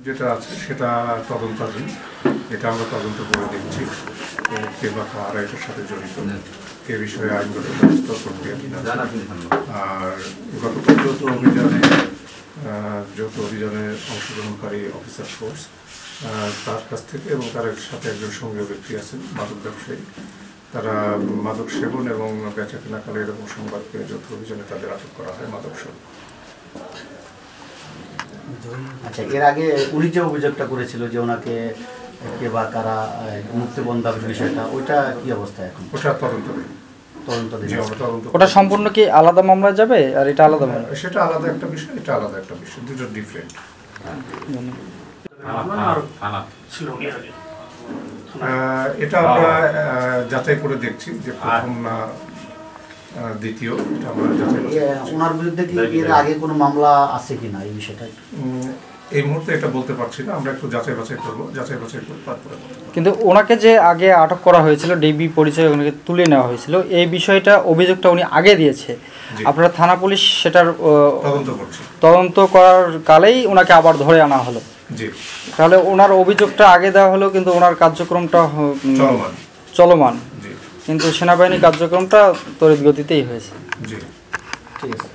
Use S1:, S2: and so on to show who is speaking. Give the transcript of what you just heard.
S1: যেটা আছে সেটা তদন্তাধীন, এটা আমরা তদন্ত করে দেখছি কে বা কারা এটার সাথে জড়িত, এ বিষয়ে আইনগত ব্যবস্থা প্রক্রিয়াধীন আছে। আর গতকাল যৌথ অভিযানে অংশগ্রহণকারী অফিসার ফোর্স তার কাছ থেকে এবং তার সাথে একজন সঙ্গীয় ব্যক্তি আছেন মাদক ব্যবসায়ী, তারা মাদক সেবন এবং বেচা কেনাকালে এরকম সংবাদ পেয়ে যৌথ অভিযানে তাদের আটক করা হয় মাদক সহ।
S2: আচ্ছা, এর আগে উনি যে অভিযোগটা করেছিল যে ওনাকে কে বা কারা মুক্তিপণ দাবির বিষয়টা, ওইটা কি অবস্থা এখন?
S1: ওটা তদন্তাধীন।
S3: ওটা সম্পূর্ণ কি আলাদা মামলা যাবে আর এটা আলাদা মামলা?
S1: সেটা আলাদা একটা বিষয়, এটা আলাদা একটা বিষয়, দুটো ডিফারেন্ট। এটা আমরা যাচাই করে দেখছি যে প্রথম না দ্বিতীয়, এটা আমরা যাচাই করছি।
S2: ওনার বিরুদ্ধে কি এর আগে কোনো মামলা আছে কিনা এই বিষয়টা
S1: এই মুহূর্তে এটা বলতে পারছি না, আমরা একটু যাচাই বাছাই করবো, যাচাই বাছাই করে তারপরে।
S3: কিন্তু ওনাকে যে আগে আটক করা হয়েছিল, ডিবি পরিচয় ওনাকে তুলে নেওয়া হয়েছিল, এই বিষয়টা অভিযোগটা উনি আগে দিয়েছে, আপনারা থানা পুলিশ সেটার তদন্ত করার কালেই ওনাকে আবার ধরে আনা হলো। তাহলে ওনার অভিযোগটা আগে দেওয়া হলো কিন্তু ওনার কার্যক্রমটা চলমান, কিন্তু সেনাবাহিনীর কার্যক্রমটা তড়িৎ গতিতেই হয়েছে।
S2: ঠিক আছে।